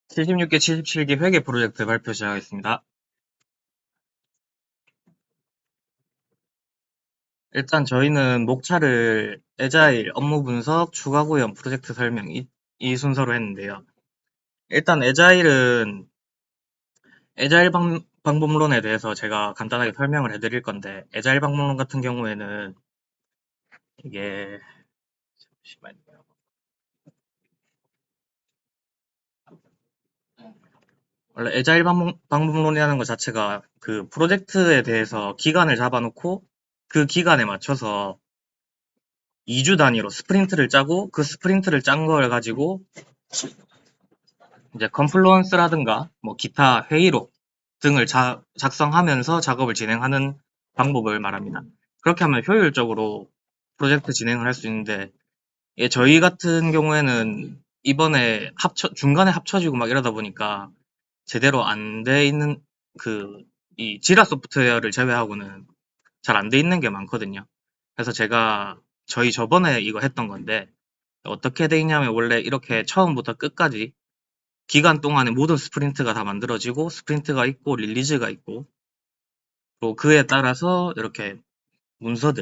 76개, 77기 회계 프로젝트 발표 시작하겠습니다. 일단 저희는 목차를 애자일, 업무 분석, 추가 구현, 프로젝트 설명 이 순서로 했는데요. 일단 애자일 방법론에 대해서 제가 간단하게 설명을 해드릴 건데, 애자일 방법론 같은 경우에는 이게 잠시만요. 원래 애자일 방법론이라는 것 자체가 그 프로젝트에 대해서 기간을 잡아놓고 그 기간에 맞춰서 2주 단위로 스프린트를 짜고 그 스프린트를 짠 걸 가지고 이제 컨플루언스라든가 뭐 기타 회의록 등을 작성하면서 작업을 진행하는 방법을 말합니다. 그렇게 하면 효율적으로 프로젝트 진행을 할 수 있는데, 예, 저희 같은 경우에는 이번에 중간에 합쳐지고 막 이러다 보니까 제대로 안 돼 있는 이 지라 소프트웨어를 제외하고는 잘 안 돼 있는 게 많거든요. 그래서 제가 저번에 이거 했던 건데, 어떻게 돼 있냐면 원래 이렇게 처음부터 끝까지 기간 동안에 모든 스프린트가 다 만들어지고 스프린트가 있고 릴리즈가 있고 또 그에 따라서 이렇게 문서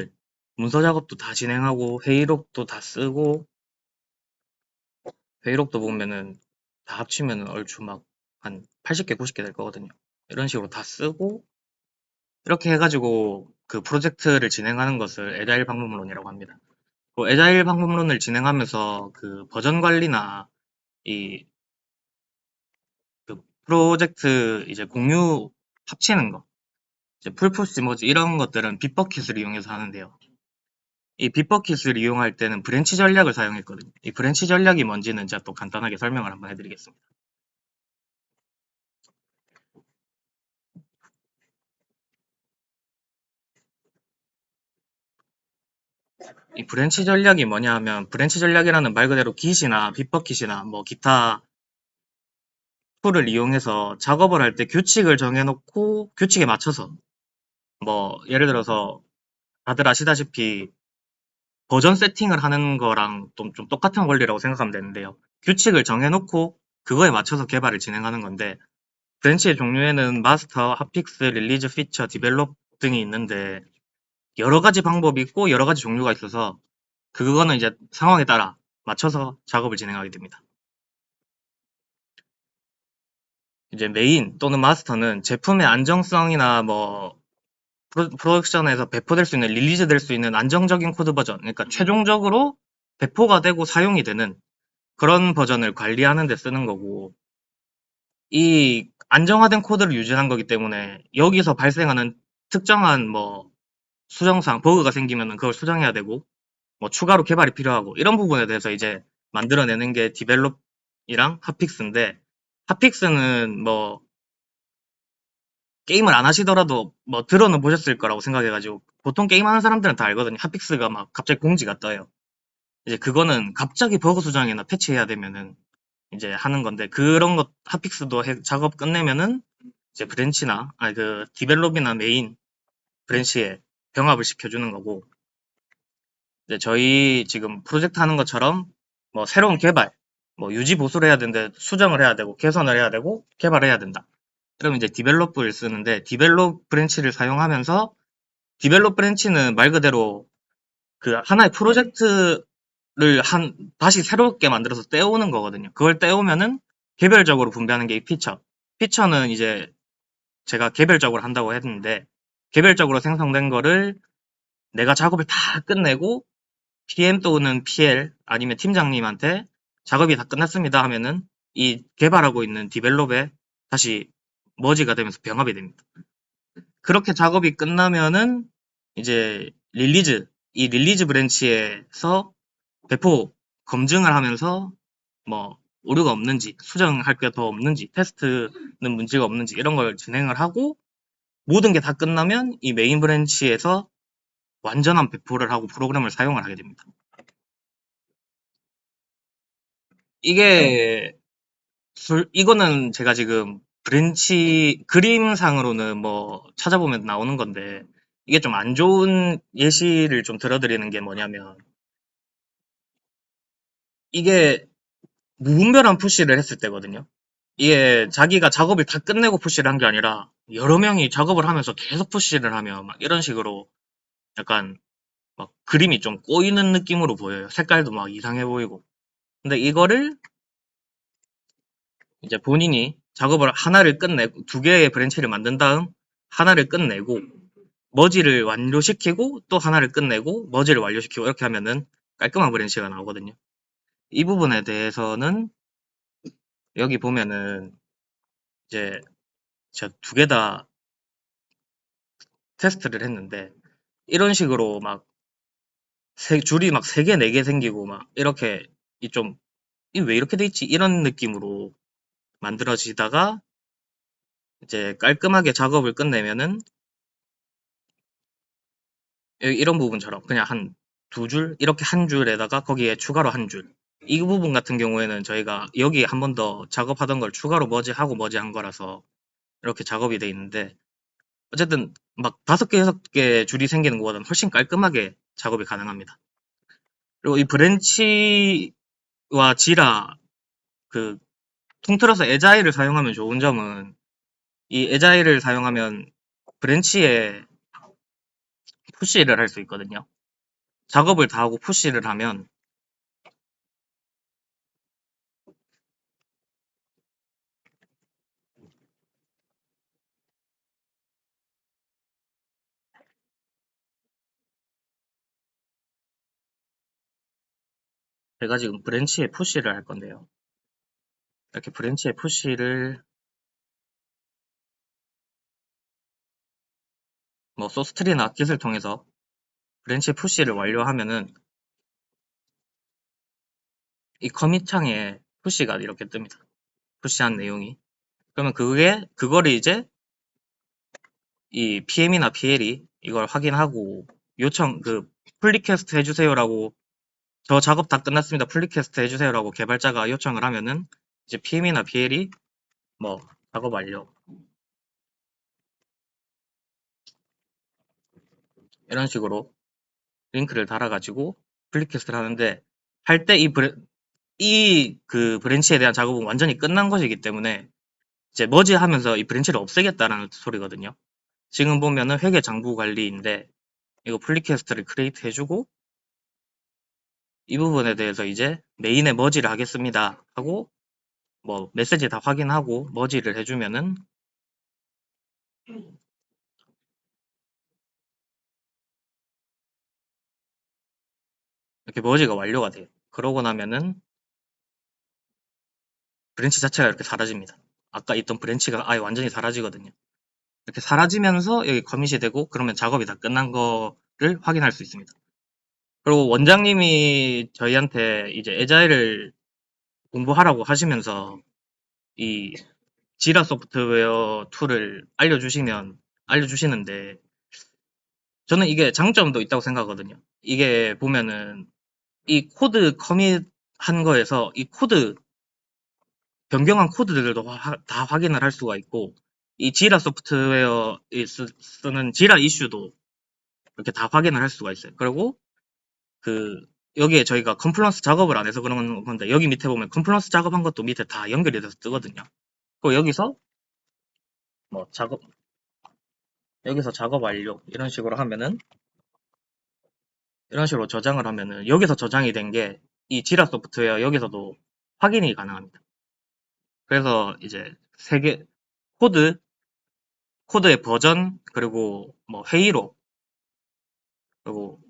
작업도 다 진행하고 회의록도 다 쓰고 회의록도 보면은 다 합치면은 얼추 막 한 80개, 90개 될 거거든요. 이런 식으로 다 쓰고 이렇게 해가지고 그 프로젝트를 진행하는 것을 애자일 방법론이라고 합니다. 애자일 방법론을 진행하면서 그 버전 관리나 이 그 프로젝트 이제 공유 합치는 거 이제 풀푸시 뭐지 이런 것들은 빗버킷을 이용해서 하는데요. 이 빗버킷을 이용할 때는 브랜치 전략을 사용했거든요. 이 브랜치 전략이 뭔지는 제가 또 간단하게 설명을 한번 해드리겠습니다. 이 브랜치 전략이 뭐냐 하면 브랜치 전략이라는 말 그대로 깃이나 빗버킷이나 뭐 기타 툴을 이용해서 작업을 할 때 규칙을 정해놓고 규칙에 맞춰서 뭐 예를 들어서 다들 아시다시피 버전 세팅을 하는 거랑 좀 똑같은 원리라고 생각하면 되는데요. 규칙을 정해놓고 그거에 맞춰서 개발을 진행하는 건데 브랜치의 종류에는 마스터, 핫픽스, 릴리즈, 피처, 디벨롭 등이 있는데 여러 가지 방법이 있고 여러 가지 종류가 있어서 그거는 이제 상황에 따라 맞춰서 작업을 진행하게 됩니다. 이제 메인 또는 마스터는 제품의 안정성이나 뭐 프로덕션에서 배포될 수 있는 릴리즈 될 수 있는 안정적인 코드 버전, 그러니까 최종적으로 배포가 되고 사용이 되는 그런 버전을 관리하는 데 쓰는 거고, 이 안정화된 코드를 유지한 거기 때문에 여기서 발생하는 특정한 뭐 수정상 버그가 생기면 그걸 수정해야 되고 뭐 추가로 개발이 필요하고 이런 부분에 대해서 이제 만들어내는 게 디벨롭이랑 핫픽스인데, 핫픽스는 뭐 게임을 안 하시더라도 뭐 들어는 보셨을 거라고 생각해가지고 보통 게임하는 사람들은 다 알거든요. 핫픽스가 막 갑자기 공지가 떠요. 이제 그거는 갑자기 버그 수정이나 패치해야 되면은 이제 하는 건데, 그런 것 핫픽스도 작업 끝내면은 이제 브랜치나 아니 그 디벨롭이나 메인 브랜치에 병합을 시켜주는 거고, 이제 저희 지금 프로젝트 하는 것처럼 뭐 새로운 개발, 뭐 유지 보수를 해야 되는데 수정을 해야 되고 개선을 해야 되고 개발을 해야 된다. 그러면 이제 디벨롭을 쓰는데, 디벨롭 브랜치를 사용하면서 디벨롭 브랜치는 말 그대로 그 하나의 프로젝트를 다시 새롭게 만들어서 떼오는 거거든요. 그걸 떼오면은 개별적으로 분배하는 게 이 피처. 피처는 이제 제가 개별적으로 한다고 했는데, 개별적으로 생성된 거를 내가 작업을 다 끝내고 PM 또는 PL 아니면 팀장님한테 작업이 다 끝났습니다 하면은 이 개발하고 있는 디벨롭에 다시 머지가 되면서 병합이 됩니다. 그렇게 작업이 끝나면은 이제 이 릴리즈 브랜치에서 배포 검증을 하면서 뭐 오류가 없는지, 수정할 게 더 없는지, 테스트는 문제가 없는지 이런 걸 진행을 하고, 모든 게 다 끝나면 이 메인 브랜치에서 완전한 배포를 하고 프로그램을 사용을 하게 됩니다. 이게 이거는 제가 지금 브랜치 그림상으로는 뭐 찾아보면 나오는 건데, 이게 좀 안 좋은 예시를 좀 들어드리는 게 뭐냐면, 이게 무분별한 푸시를 했을 때거든요. 이게 자기가 작업을 다 끝내고 푸시를 한 게 아니라 여러 명이 작업을 하면서 계속 푸시를 하면 막 이런 식으로 약간 막 그림이 좀 꼬이는 느낌으로 보여요. 색깔도 막 이상해 보이고. 근데 이거를 이제 본인이 작업을 하나를 끝내고 두 개의 브랜치를 만든 다음 하나를 끝내고 머지를 완료시키고 또 하나를 끝내고 머지를 완료시키고 이렇게 하면은 깔끔한 브랜치가 나오거든요. 이 부분에 대해서는 여기 보면은 이제 제가 두 개 다 테스트를 했는데 이런 식으로 막 줄이 막 3개, 4개 생기고 막 이렇게 이 좀, 이 왜 이렇게 돼 있지? 이런 느낌으로 만들어지다가 이제 깔끔하게 작업을 끝내면은 이런 부분처럼 그냥 한 두 줄? 이렇게 한 줄에다가 거기에 추가로 한 줄. 이 부분 같은 경우에는 저희가 여기 한 번 더 작업하던 걸 추가로 머지하고 머지한 거라서 이렇게 작업이 돼 있는데 어쨌든 막 5개, 6개 줄이 생기는 것보다는 훨씬 깔끔하게 작업이 가능합니다. 그리고 이 브랜치와 지라 그 통틀어서 에자일을 사용하면 좋은 점은 이 에자일을 사용하면 브랜치에 푸시를 할 수 있거든요. 작업을 다 하고 푸시를 하면 제가 지금 브랜치에 푸시를 할 건데요. 이렇게 브랜치에 푸시를 뭐 소스트리나 깃을 통해서 브랜치에 푸시를 완료하면은 이 커밋 창에 푸시가 이렇게 뜹니다. 푸시한 내용이. 그러면 그거를 이제 이 PM이나 PL이 이걸 확인하고 풀리퀘스트 해주세요라고 저 작업 다 끝났습니다. 풀리퀘스트 해주세요라고 개발자가 요청을 하면은 이제 PM이나 PL이 뭐 작업 완료 이런 식으로 링크를 달아가지고 풀리퀘스트를 하는데 할 때 이 브랜치에 대한 작업은 완전히 끝난 것이기 때문에 이제 머지하면서 이 브랜치를 없애겠다라는 소리거든요. 지금 보면은 회계 장부 관리인데 이거 풀리퀘스트를 크리에이트 해주고 이 부분에 대해서 이제 메인에 머지를 하겠습니다 하고 뭐 메시지 다 확인하고 머지를 해주면은 이렇게 머지가 완료가 돼요. 그러고 나면은 브랜치 자체가 이렇게 사라집니다. 아까 있던 브랜치가 아예 완전히 사라지거든요. 이렇게 사라지면서 여기 커밋이 되고 그러면 작업이 다 끝난 거를 확인할 수 있습니다. 그리고 원장님이 저희한테 이제 에자일을 공부하라고 하시면서 이 지라 소프트웨어 툴을 알려주시는데 저는 이게 장점도 있다고 생각하거든요. 이게 보면은 이 코드 커밋 한 거에서 이 변경한 코드들도 다 확인을 할 수가 있고 이 지라 소프트웨어 쓰는 지라 이슈도 이렇게 다 확인을 할 수가 있어요. 그리고 그 여기에 저희가 컴플런스 작업을 안 해서 그런 건데 여기 밑에 보면 컴플런스 작업한 것도 밑에 다 연결이 돼서 뜨거든요. 그리고 뭐 여기서 작업 완료 이런 식으로 하면은 이런 식으로 저장을 하면은 여기서 저장이 된 게 이 지라 소프트웨어 여기서도 확인이 가능합니다. 그래서 이제 코드 코드의 버전 그리고 뭐 회의록 그리고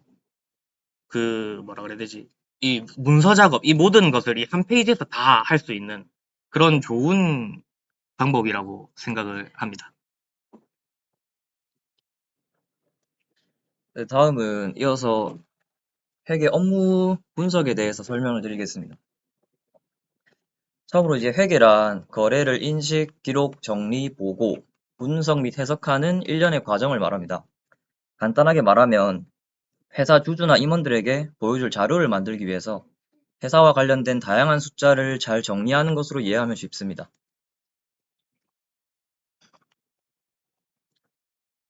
뭐라 그래야 되지? 이 문서 작업 이 모든 것을 이 한 페이지에서 다 할 수 있는 그런 좋은 방법이라고 생각을 합니다. 네, 다음은 이어서 회계 업무 분석에 대해서 설명을 드리겠습니다. 처음으로 이제 회계란 거래를 인식, 기록, 정리, 보고, 분석 및 해석하는 일련의 과정을 말합니다. 간단하게 말하면 회사 주주나 임원들에게 보여줄 자료를 만들기 위해서 회사와 관련된 다양한 숫자를 잘 정리하는 것으로 이해하면 쉽습니다.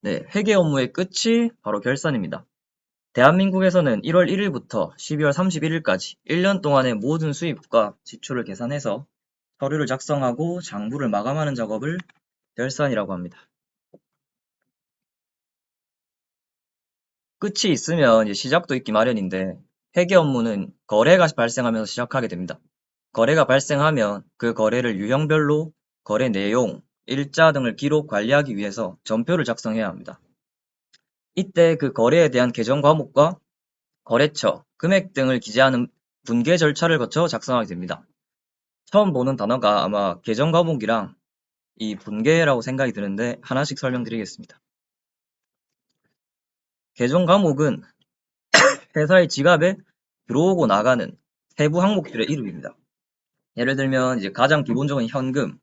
네, 회계 업무의 끝이 바로 결산입니다. 대한민국에서는 1월 1일부터 12월 31일까지 1년 동안의 모든 수입과 지출을 계산해서 서류를 작성하고 장부를 마감하는 작업을 결산이라고 합니다. 끝이 있으면 이제 시작도 있기 마련인데 회계 업무는 거래가 발생하면서 시작하게 됩니다. 거래가 발생하면 그 거래를 유형별로 거래 내용, 일자 등을 기록 관리하기 위해서 전표를 작성해야 합니다. 이때 그 거래에 대한 계정 과목과 거래처, 금액 등을 기재하는 분계 절차를 거쳐 작성하게 됩니다. 처음 보는 단어가 아마 계정 과목이랑 이 분계라고 생각이 드는데 하나씩 설명드리겠습니다. 계정 과목은 회사의 지갑에 들어오고 나가는 세부 항목들의 이름입니다. 예를 들면 이제 가장 기본적인 현금,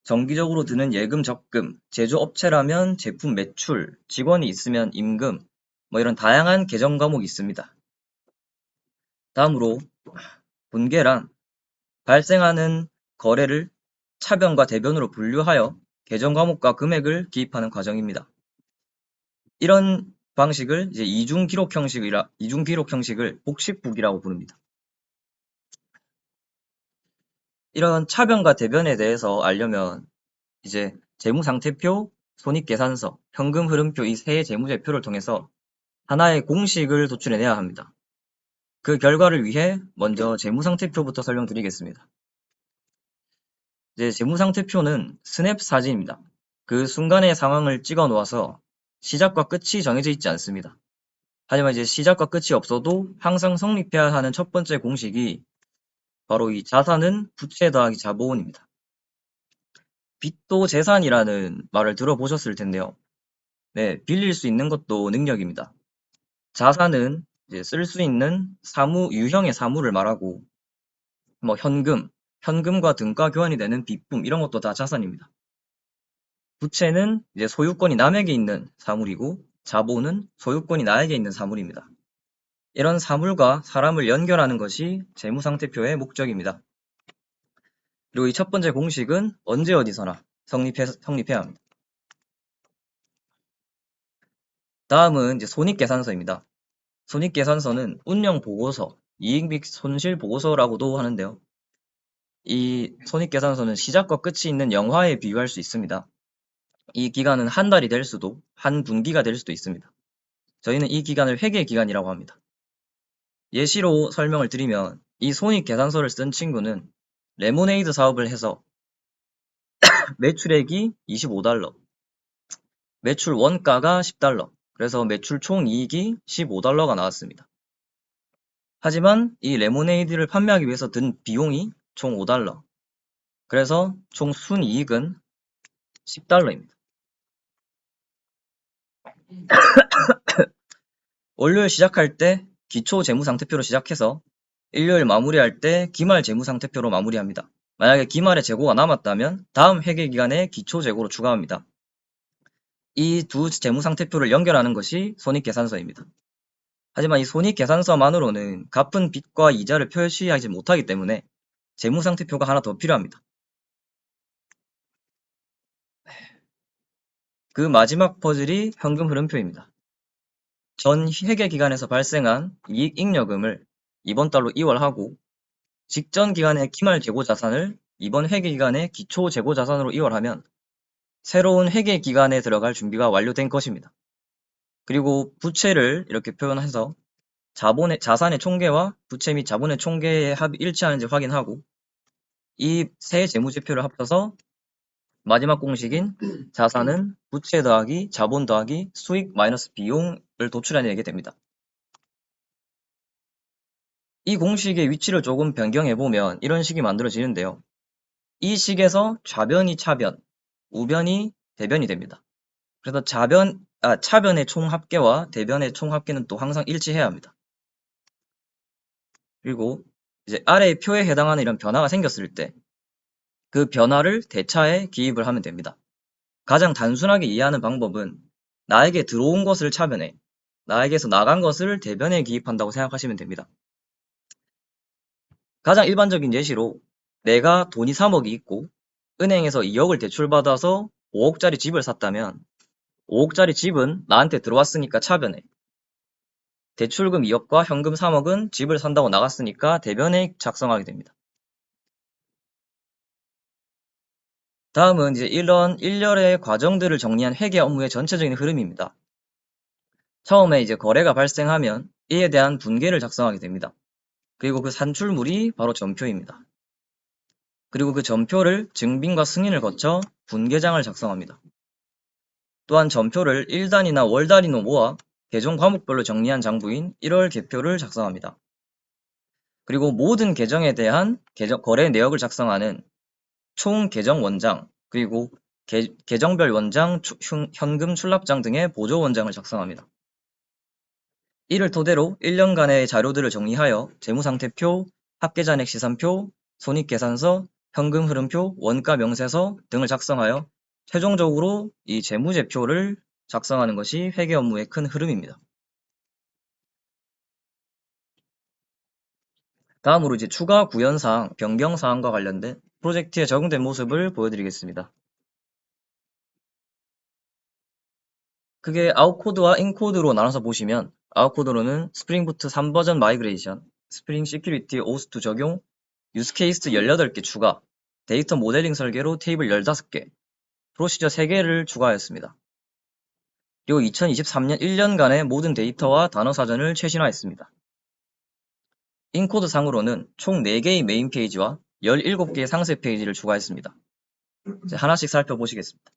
정기적으로 드는 예금 적금, 제조업체라면 제품 매출, 직원이 있으면 임금, 뭐 이런 다양한 계정 과목이 있습니다. 다음으로 분계란 발생하는 거래를 차변과 대변으로 분류하여 계정 과목과 금액을 기입하는 과정입니다. 이런 방식을 이제 이중 기록 형식을 복식북이라고 부릅니다. 이런 차변과 대변에 대해서 알려면 이제 재무상태표, 손익계산서, 현금 흐름표 이 세 재무제표를 통해서 하나의 공식을 도출해내야 합니다. 그 결과를 위해 먼저 재무상태표부터 설명드리겠습니다. 이제 재무상태표는 스냅 사진입니다. 그 순간의 상황을 찍어 놓아서 시작과 끝이 정해져 있지 않습니다. 하지만 이제 시작과 끝이 없어도 항상 성립해야 하는 첫 번째 공식이 바로 이 자산은 부채 더하기 자본입니다. 빚도 재산이라는 말을 들어보셨을 텐데요. 네, 빌릴 수 있는 것도 능력입니다. 자산은 이제 쓸 수 있는 유형의 사물을 말하고 뭐 현금과 등가 교환이 되는 빚품 이런 것도 다 자산입니다. 부채는 이제 소유권이 남에게 있는 사물이고 자본은 소유권이 나에게 있는 사물입니다. 이런 사물과 사람을 연결하는 것이 재무상태표의 목적입니다. 그리고 이 첫 번째 공식은 언제 어디서나 성립해야 합니다. 다음은 이제 손익계산서입니다. 손익계산서는 운영보고서, 이익 및 손실 보고서라고도 하는데요. 이 손익계산서는 시작과 끝이 있는 영화에 비유할 수 있습니다. 이 기간은 한 달이 될 수도, 한 분기가 될 수도 있습니다. 저희는 이 기간을 회계기간이라고 합니다. 예시로 설명을 드리면 이 손익계산서를 쓴 친구는 레모네이드 사업을 해서 매출액이 25달러, 매출 원가가 10달러, 그래서 매출 총이익이 15달러가 나왔습니다. 하지만 이 레모네이드를 판매하기 위해서 든 비용이 총 5달러, 그래서 총 순이익은 10달러입니다. 월요일 시작할 때 기초 재무상태표로 시작해서 일요일 마무리할 때 기말 재무상태표로 마무리합니다. 만약에 기말에 재고가 남았다면 다음 회계기간에 기초 재고로 추가합니다. 이 두 재무상태표를 연결하는 것이 손익계산서입니다. 하지만 이 손익계산서만으로는 갚은 빚과 이자를 표시하지 못하기 때문에 재무상태표가 하나 더 필요합니다. 그 마지막 퍼즐이 현금 흐름표입니다. 전 회계기간에서 발생한 이익 잉여금을 이번 달로 이월하고 직전 기간의 기말 재고자산을 이번 회계기간의 기초 재고자산으로 이월하면 새로운 회계기간에 들어갈 준비가 완료된 것입니다. 그리고 부채를 이렇게 표현해서 자산의 총계와 부채 및 자본의 총계의 합이 일치하는지 확인하고 이 세 재무제표를 합쳐서 마지막 공식인 자산은 부채 더하기 자본 더하기 수익 마이너스 비용을 도출해내게 됩니다. 이 공식의 위치를 조금 변경해보면 이런 식이 만들어지는데요. 이 식에서 좌변이 차변, 우변이 대변이 됩니다. 그래서 차변의 총합계와 대변의 총합계는 또 항상 일치해야 합니다. 그리고 이제 아래의 표에 해당하는 이런 변화가 생겼을 때 그 변화를 대차에 기입을 하면 됩니다. 가장 단순하게 이해하는 방법은 나에게 들어온 것을 차변에, 나에게서 나간 것을 대변에 기입한다고 생각하시면 됩니다. 가장 일반적인 예시로 내가 돈이 3억이 있고 은행에서 2억을 대출받아서 5억짜리 집을 샀다면 5억짜리 집은 나한테 들어왔으니까 차변에, 대출금 2억과 현금 3억은 집을 산다고 나갔으니까 대변에 작성하게 됩니다. 다음은 이제 이런 일련의 과정들을 정리한 회계 업무의 전체적인 흐름입니다. 처음에 이제 거래가 발생하면 이에 대한 분계를 작성하게 됩니다. 그리고 그 산출물이 바로 전표입니다. 그리고 그 전표를 증빙과 승인을 거쳐 분계장을 작성합니다. 또한 전표를 일단위나 월단위로 모아 계정 과목별로 정리한 장부인 1월 계표를 작성합니다. 그리고 모든 계정에 대한 거래 내역을 작성하는 총 계정 원장, 그리고 계정별 원장, 현금 출납장 등의 보조 원장을 작성합니다. 이를 토대로 1년간의 자료들을 정리하여 재무상태표, 합계잔액 시산표, 손익계산서, 현금 흐름표, 원가 명세서 등을 작성하여 최종적으로 이 재무제표를 작성하는 것이 회계 업무의 큰 흐름입니다. 다음으로 이제 추가 구현사항, 변경사항과 관련된 프로젝트에 적용된 모습을 보여드리겠습니다. 그게 아웃코드와 인코드로 나눠서 보시면 아웃코드로는 스프링부트 3버전 마이그레이션, 스프링 시큐리티 오스2 적용, 유스케이스 18개 추가, 데이터 모델링 설계로 테이블 15개, 프로시저 3개를 추가하였습니다. 그리고 2023년 1년간의 모든 데이터와 단어 사전을 최신화했습니다. 인코드 상으로는 총 4개의 메인 페이지와 17개의 상세 페이지를 추가했습니다. 이제 하나씩 살펴보시겠습니다.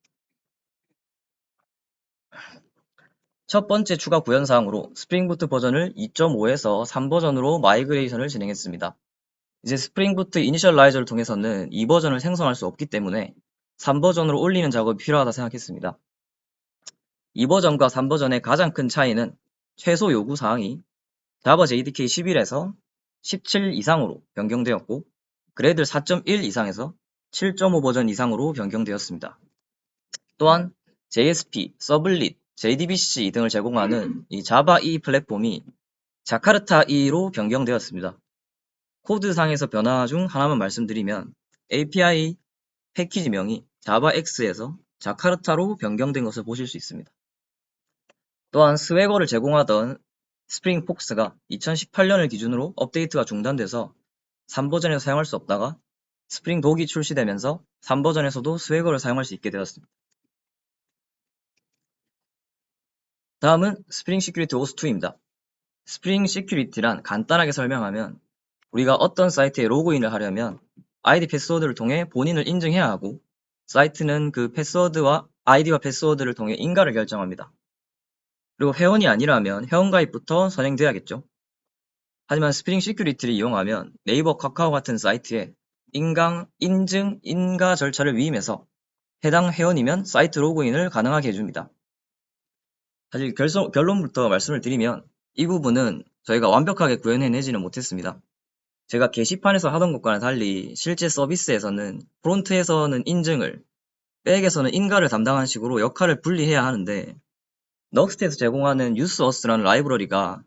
첫 번째 추가 구현사항으로 스프링부트 버전을 2.5에서 3버전으로 마이그레이션을 진행했습니다. 이제 스프링부트 이니셜라이저를 통해서는 2버전을 생성할 수 없기 때문에 3버전으로 올리는 작업이 필요하다 생각했습니다. 2버전과 3버전의 가장 큰 차이는 최소 요구사항이 자바 JDK 11에서 17 이상으로 변경되었고 그레이드 4.1 이상에서 7.5 버전 이상으로 변경되었습니다. 또한 JSP, 서블릿, JDBC 등을 제공하는 이 자바 E 플랫폼이 자카르타 E로 변경되었습니다. 코드상에서 변화 중 하나만 말씀드리면 API 패키지명이 자바X에서 자카르타로 변경된 것을 보실 수 있습니다. 또한 스웨거를 제공하던 스프링 폭스가 2018년을 기준으로 업데이트가 중단돼서 3버전에서 사용할 수 없다가 스프링 독이 출시되면서 3버전에서도 스웨거를 사용할 수 있게 되었습니다. 다음은 스프링 시큐리티 오스2입니다. 스프링 시큐리티란 간단하게 설명하면 우리가 어떤 사이트에 로그인을 하려면 아이디 패스워드를 통해 본인을 인증해야 하고 사이트는 그 패스워드와 아이디와 패스워드를 통해 인가를 결정합니다. 그리고 회원이 아니라면 회원가입부터 선행돼야겠죠. 하지만 스프링 시큐리티를 이용하면 네이버, 카카오 같은 사이트에 인증, 인가 절차를 위임해서 해당 회원이면 사이트 로그인을 가능하게 해줍니다. 사실 결론부터 말씀을 드리면 이 부분은 저희가 완벽하게 구현해내지는 못했습니다. 제가 게시판에서 하던 것과는 달리 실제 서비스에서는 프론트에서는 인증을, 백에서는 인가를 담당하는 식으로 역할을 분리해야 하는데 넉스트에서 제공하는 유스어스라는 라이브러리가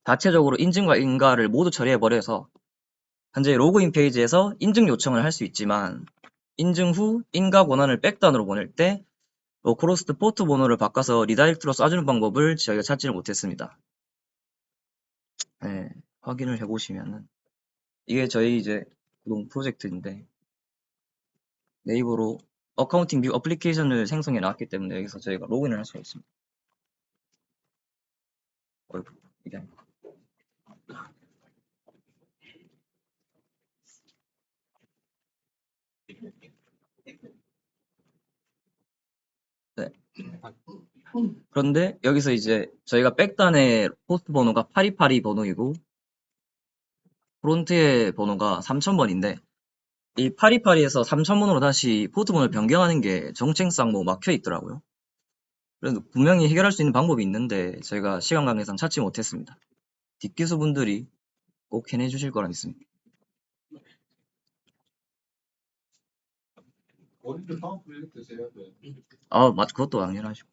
자체적으로 인증과 인가를 모두 처리해버려서 현재 로그인 페이지에서 인증 요청을 할 수 있지만 인증 후 인가 권한을 백단으로 보낼 때 로컬호스트 포트 번호를 바꿔서 리다이렉트로 쏴주는 방법을 저희가 찾지를 못했습니다. 네, 확인을 해보시면은 이게 저희 이제 구동 프로젝트인데 네이버로 어카운팅 뷰 어플리케이션을 생성해 놨기 때문에 여기서 저희가 로그인을 할 수가 있습니다. 어이구, 이게 아니고. 네. 그런데 여기서 이제 저희가 백단의 포스트 번호가 8282 번호이고 프론트의 번호가 3000번인데 이 8282에서 3000번으로 다시 포트 번호를 변경하는 게 정책상 뭐 막혀 있더라고요. 그래서 분명히 해결할 수 있는 방법이 있는데 저희가 시간 관계상 찾지 못했습니다. 뒷기수 분들이 꼭 해내 주실 거라 믿습니다. 어디를 다음 프로젝트 해야 돼. 아, 맞, 그것도 당연하시고.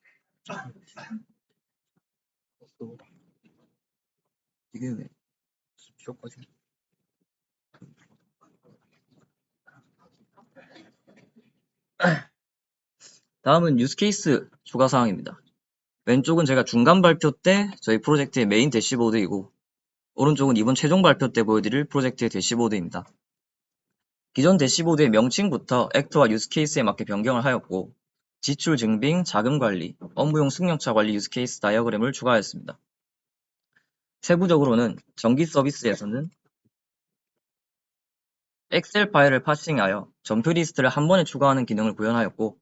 이게 왜 쇼까지? 다음은 유스케이스 추가 사항입니다. 왼쪽은 제가 중간 발표 때 저희 프로젝트의 메인 대시보드이고 오른쪽은 이번 최종 발표 때 보여드릴 프로젝트의 대시보드입니다. 기존 대시보드의 명칭부터 액트와 유스케이스에 맞게 변경을 하였고 지출 증빙, 자금 관리, 업무용 승용차 관리 유스케이스 다이어그램을 추가하였습니다. 세부적으로는 정기 서비스에서는 엑셀 파일을 파싱하여 전표 리스트를 한 번에 추가하는 기능을 구현하였고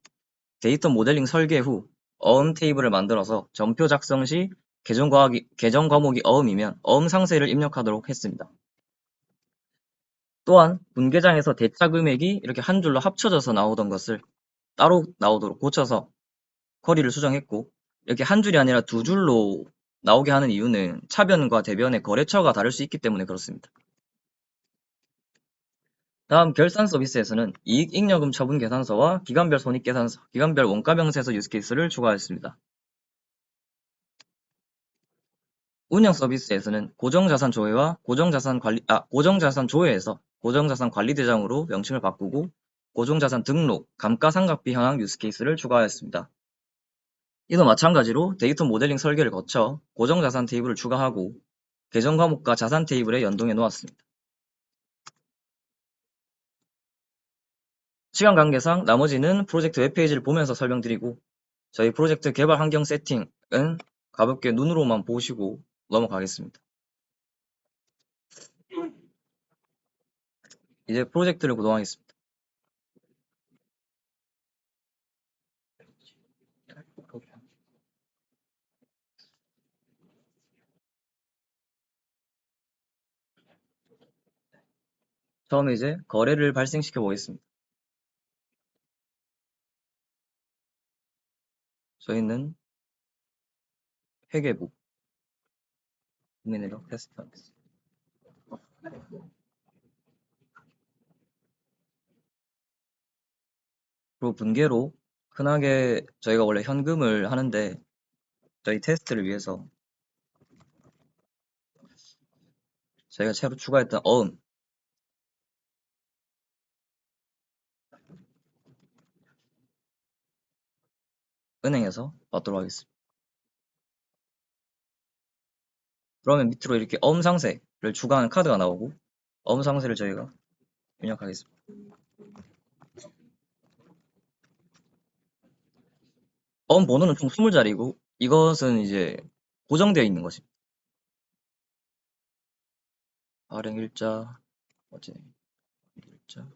데이터 모델링 설계 후 어음 테이블을 만들어서 전표 작성 시 계정 과목이 어음이면 어음 상세를 입력하도록 했습니다. 또한 분계장에서 대차 금액이 이렇게 한 줄로 합쳐져서 나오던 것을 따로 나오도록 고쳐서 쿼리를 수정했고 이렇게 한 줄이 아니라 두 줄로 나오게 하는 이유는 차변과 대변의 거래처가 다를 수 있기 때문에 그렇습니다. 다음 결산 서비스에서는 이익잉여금 처분 계산서와 기간별 손익계산서, 기간별 원가병세서 유스케이스를 추가했습니다. 운영 서비스에서는 고정자산 조회와 고정자산 조회에서 고정자산 관리대장으로 명칭을 바꾸고 고정자산 등록, 감가상각비 현황 유스케이스를 추가하였습니다. 이도 마찬가지로 데이터 모델링 설계를 거쳐 고정자산 테이블을 추가하고 계정 과목과 자산 테이블에 연동해 놓았습니다. 시간 관계상 나머지는 프로젝트 웹페이지를 보면서 설명드리고 저희 프로젝트 개발 환경 세팅은 가볍게 눈으로만 보시고 넘어가겠습니다. 이제 프로젝트를 구동하겠습니다. 처음에 이제 거래를 발생시켜 보겠습니다. 저희는 회계부 국민회력 테스트하겠습니다. 그리고 분계로 흔하게 저희가 원래 현금을 하는데 저희 테스트를 위해서 저희가 새로 추가했던 어음 은행에서 받도록 하겠습니다. 그러면 밑으로 이렇게 어음 상세를 추가하는 카드가 나오고 어음 상세를 저희가 입력하겠습니다. 어음 번호는 총 20자리고 이것은 이제 고정되어 있는 것입니다. 발행 일자, 어째 일자,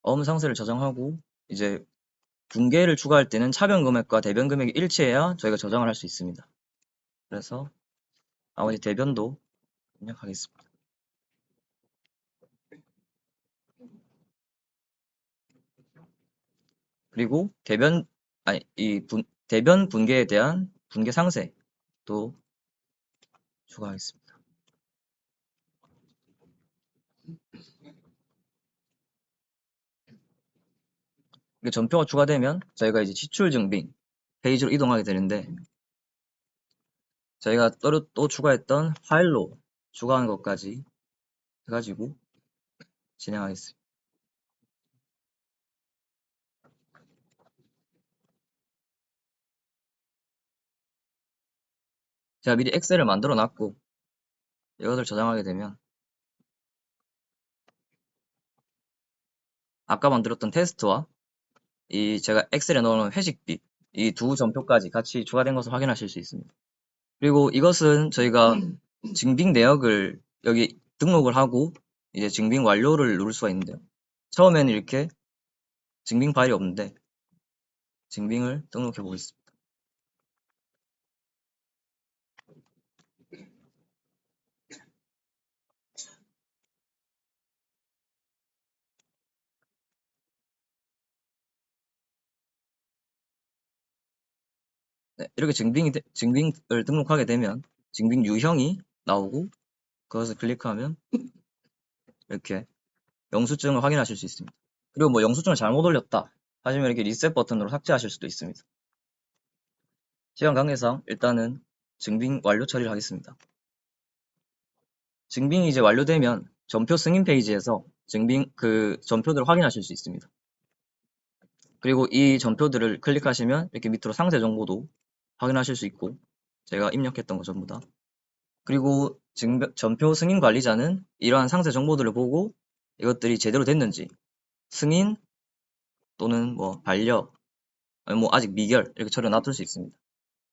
어음 상세를 저장하고 이제 분계를 추가할 때는 차변 금액과 대변 금액이 일치해야 저희가 저장을 할 수 있습니다. 그래서 나머지 대변도 입력하겠습니다. 그리고 대변 분계에 대한 분계 상세도 추가하겠습니다. 이게 전표가 추가되면 저희가 이제 지출 증빙 페이지로 이동하게 되는데 저희가 또 추가했던 파일로 추가하는 것까지 해가지고 진행하겠습니다. 제가 미리 엑셀을 만들어 놨고 이것을 저장하게 되면 아까 만들었던 테스트와 이 제가 엑셀에 넣어놓은 회식비 이 두 전표까지 같이 추가된 것을 확인하실 수 있습니다. 그리고 이것은 저희가 증빙 내역을 여기 등록을 하고 이제 증빙 완료를 누를 수가 있는데요. 처음에는 이렇게 증빙 파일이 없는데 증빙을 등록해 보겠습니다. 네, 이렇게 증빙을 등록하게 되면 증빙 유형이 나오고 그것을 클릭하면 이렇게 영수증을 확인하실 수 있습니다. 그리고 뭐 영수증을 잘못 올렸다 하시면 이렇게 리셋 버튼으로 삭제하실 수도 있습니다. 시간 관계상 일단은 증빙 완료 처리를 하겠습니다. 증빙이 이제 완료되면 전표 승인 페이지에서 전표들을 확인하실 수 있습니다. 그리고 이 전표들을 클릭하시면 이렇게 밑으로 상세 정보도 확인하실 수 있고, 제가 입력했던 거 전부 다. 그리고 전표 승인 관리자는 이러한 상세 정보들을 보고 이것들이 제대로 됐는지, 승인 또는 뭐 반려, 아니 뭐 아직 미결 이렇게 처리해 놔둘 수 있습니다.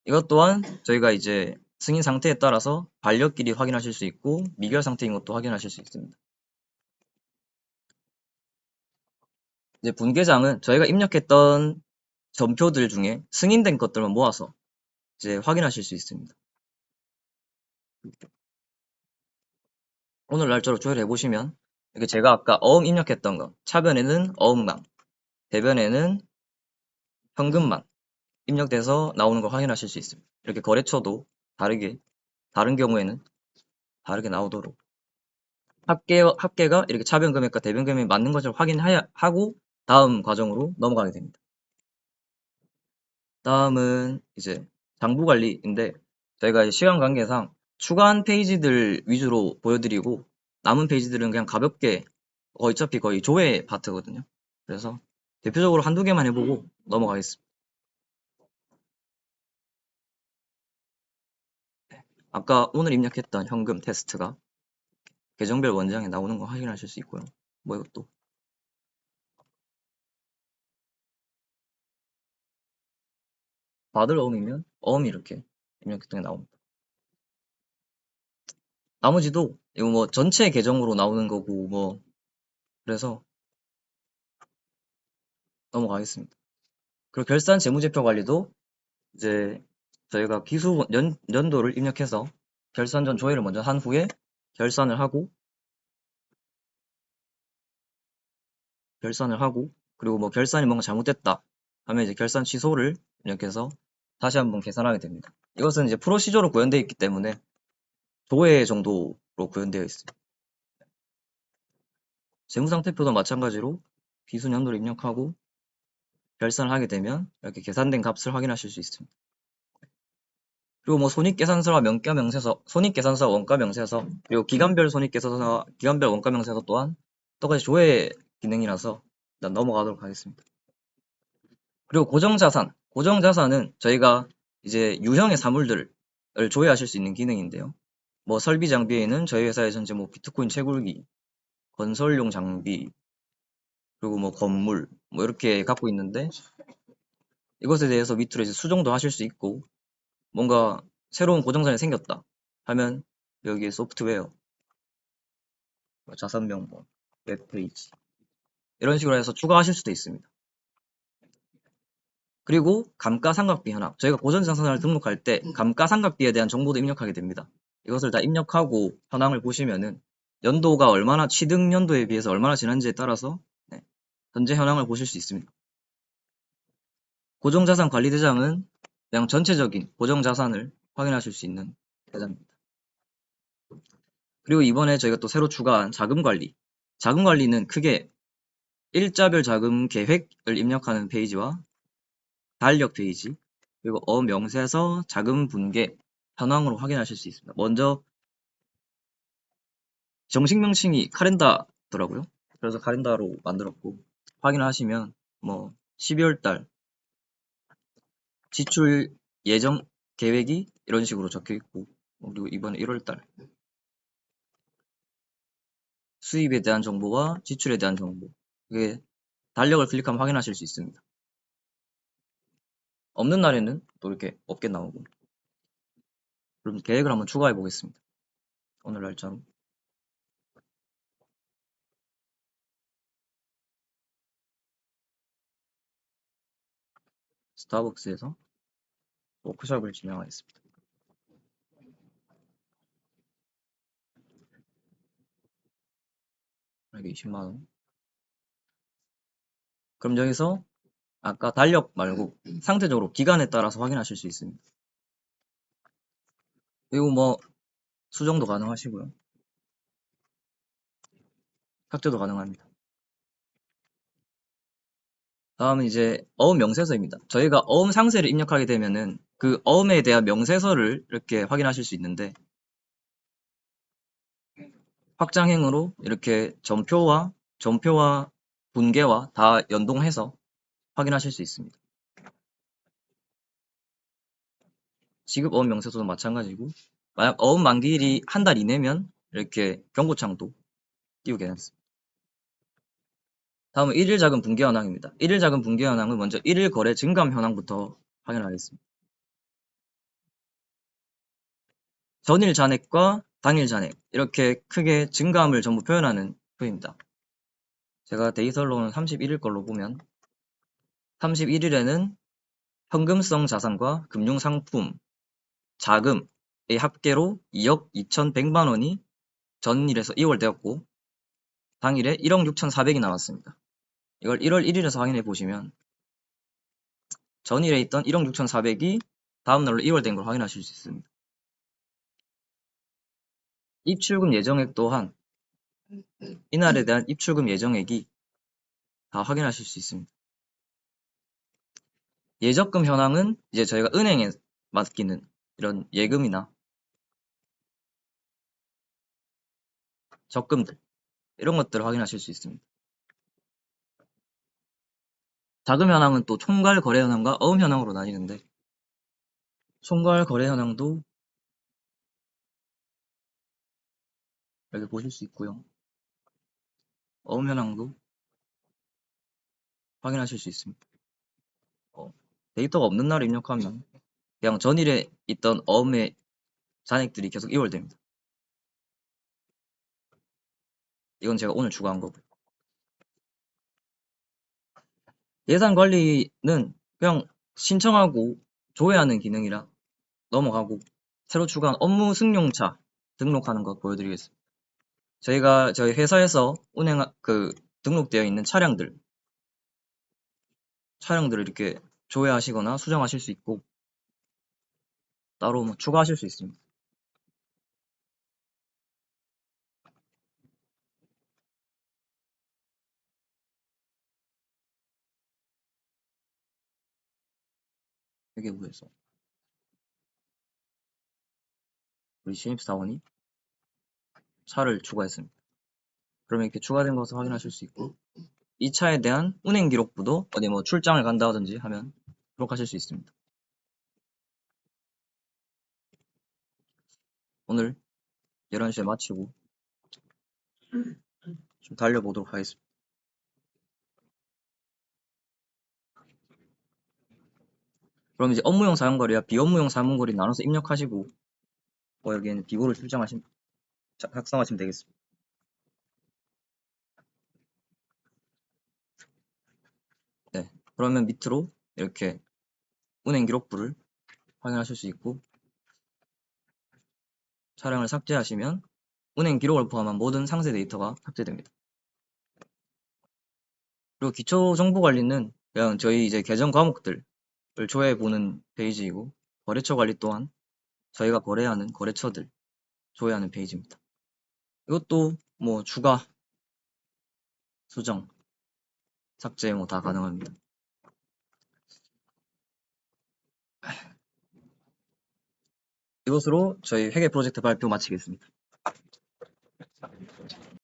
이것 또한 저희가 이제 승인 상태에 따라서 반려끼리 확인하실 수 있고 미결 상태인 것도 확인하실 수 있습니다. 이제 분계장은 저희가 입력했던 전표들 중에 승인된 것들만 모아서 이제 확인하실 수 있습니다. 오늘 날짜로 조회를 해보시면 이렇게 제가 아까 어음 입력했던 거, 차변에는 어음만, 대변에는 현금만 입력돼서 나오는 걸 확인하실 수 있습니다. 이렇게 거래처도 다른 경우에는 다르게 나오도록 합계가 이렇게 차변 금액과 대변 금액이 맞는 것을 확인하고 다음 과정으로 넘어가게 됩니다. 다음은 이제 장부 관리인데 저희가 이제 시간 관계상 추가한 페이지들 위주로 보여드리고 남은 페이지들은 그냥 가볍게 어차피 거의 조회 파트거든요. 그래서 대표적으로 한두 개만 해보고 넘어가겠습니다. 아까 오늘 입력했던 현금 테스트가 계정별 원장에 나오는 거 확인하실 수 있고요. 뭐 이것도 받을 어음이면 어음이 이렇게 입력했던 게 나옵니다. 나머지도 이거 뭐 전체 계정으로 나오는 거고 뭐 그래서 넘어가겠습니다. 그리고 결산 재무제표 관리도 이제 저희가 기수 연도를 입력해서 결산 전 조회를 먼저 한 후에 결산을 하고 그리고 뭐 결산이 뭔가 잘못됐다 하면 이제 결산 취소를 입력해서 다시 한번 계산하게 됩니다. 이것은 이제 프로시저로 구현되어 있기 때문에 조회 정도로 구현되어 있습니다. 재무상태표도 마찬가지로 기수 연도를 입력하고 결산을 하게 되면 이렇게 계산된 값을 확인하실 수 있습니다. 그리고 뭐 손익계산서와 명가명세서, 손익계산서와 원가명세서, 그리고 기간별 손익계산서와 기간별 원가명세서 또한 똑같이 조회 기능이라서 일단 넘어가도록 하겠습니다. 그리고 고정자산은 저희가 이제 유형의 사물들을 조회하실 수 있는 기능인데요. 뭐 설비 장비에는 저희 회사에서 현재 뭐 비트코인 채굴기, 건설용 장비, 그리고 뭐 건물, 뭐 이렇게 갖고 있는데 이것에 대해서 밑으로 이제 수정도 하실 수 있고 뭔가 새로운 고정자산이 생겼다 하면 여기에 소프트웨어, 자산명, 웹페이지 이런 식으로 해서 추가하실 수도 있습니다. 그리고 감가상각비 현황, 저희가 고정자산을 등록할 때 감가상각비에 대한 정보도 입력하게 됩니다. 이것을 다 입력하고 현황을 보시면은 연도가 얼마나 취득 연도에 비해서 얼마나 지난지에 따라서 현재 현황을 보실 수 있습니다. 고정자산 관리대장은 그냥 전체적인 고정자산을 확인하실 수 있는 대장입니다. 그리고 이번에 저희가 또 새로 추가한 자금관리. 자금관리는 크게 일자별 자금 계획을 입력하는 페이지와 달력 페이지, 그리고 명세서, 자금 분계, 현황으로 확인하실 수 있습니다. 먼저 정식 명칭이 카렌다더라고요. 그래서 카렌다로 만들었고 확인하시면 뭐 12월 달 지출 예정 계획이 이런 식으로 적혀 있고 그리고 이번에 1월 달 수입에 대한 정보와 지출에 대한 정보, 이게 달력을 클릭하면 확인하실 수 있습니다. 없는 날에는 또 이렇게 없게 나오고. 그럼 계획을 한번 추가해 보겠습니다. 오늘 날짜로. 스타벅스에서 워크숍을 진행하겠습니다. 여기 20만원. 그럼 여기서 아까 달력 말고 상대적으로 기간에 따라서 확인하실 수 있습니다. 그리고 뭐 수정도 가능하시고요. 삭제도 가능합니다. 다음은 이제 어음 명세서입니다. 저희가 어음 상세를 입력하게 되면은 그 어음에 대한 명세서를 이렇게 확인하실 수 있는데 확장행으로 이렇게 전표와 분계와 다 연동해서 확인하실 수 있습니다. 지급 어음 명세서도 마찬가지고 만약 어음 만기일이 한 달 이내면 이렇게 경고창도 띄우게 해놨습니다. 다음은 1일 자금 붕괴 현황입니다. 1일 자금 붕괴 현황은 먼저 1일 거래 증감 현황부터 확인하겠습니다. 전일 잔액과 당일 잔액 이렇게 크게 증감을 전부 표현하는 표입니다. 제가 데이터로는 31일 걸로 보면 31일에는 현금성 자산과 금융상품, 자금의 합계로 2억 2,100만 원이 전일에서 이월되었고 당일에 1억 6,400이 나왔습니다. 이걸 1월 1일에서 확인해 보시면 전일에 있던 1억 6,400이 다음날로 이월된 걸 확인하실 수 있습니다. 입출금 예정액 또한 이날에 대한 입출금 예정액이 다 확인하실 수 있습니다. 예적금 현황은 이제 저희가 은행에 맡기는 이런 예금이나 적금들 이런 것들을 확인하실 수 있습니다. 자금 현황은 또 총괄 거래 현황과 어음 현황으로 나뉘는데 총괄 거래 현황도 여기 보실 수 있고요. 어음 현황도 확인하실 수 있습니다. 데이터가 없는 날 입력하면 그냥 전일에 있던 어음의 잔액들이 계속 이월됩니다. 이건 제가 오늘 추가한 거고요. 예산 관리는 그냥 신청하고 조회하는 기능이라 넘어가고 새로 추가한 업무 승용차 등록하는 거 보여드리겠습니다. 저희가 저희 회사에서 등록되어 있는 차량들을 이렇게 조회하시거나 수정하실 수 있고 따로 뭐 추가하실 수 있습니다. 이게 뭐였어? 우리 신입사원이 차를 추가했습니다. 그러면 이렇게 추가된 것을 확인하실 수 있고 이 차에 대한 운행 기록부도 어디 뭐 출장을 간다든지 하면 기록하실 수 있습니다. 오늘 11시에 마치고 좀 달려보도록 하겠습니다. 그럼 이제 업무용 사용거리와 비업무용 사용거리 나눠서 입력하시고 여기에는 비고를 작성하시면 되겠습니다. 네, 그러면 밑으로 이렇게 운행 기록부를 확인하실 수 있고 차량을 삭제하시면 운행 기록을 포함한 모든 상세 데이터가 삭제됩니다. 그리고 기초 정보 관리는 그냥 저희 이제 계정 과목들을 조회해 보는 페이지이고 거래처 관리 또한 저희가 거래하는 거래처들 조회하는 페이지입니다. 이것도 뭐 추가, 수정, 삭제 뭐 다 가능합니다. 이것으로 저희 회계 프로젝트 발표 마치겠습니다.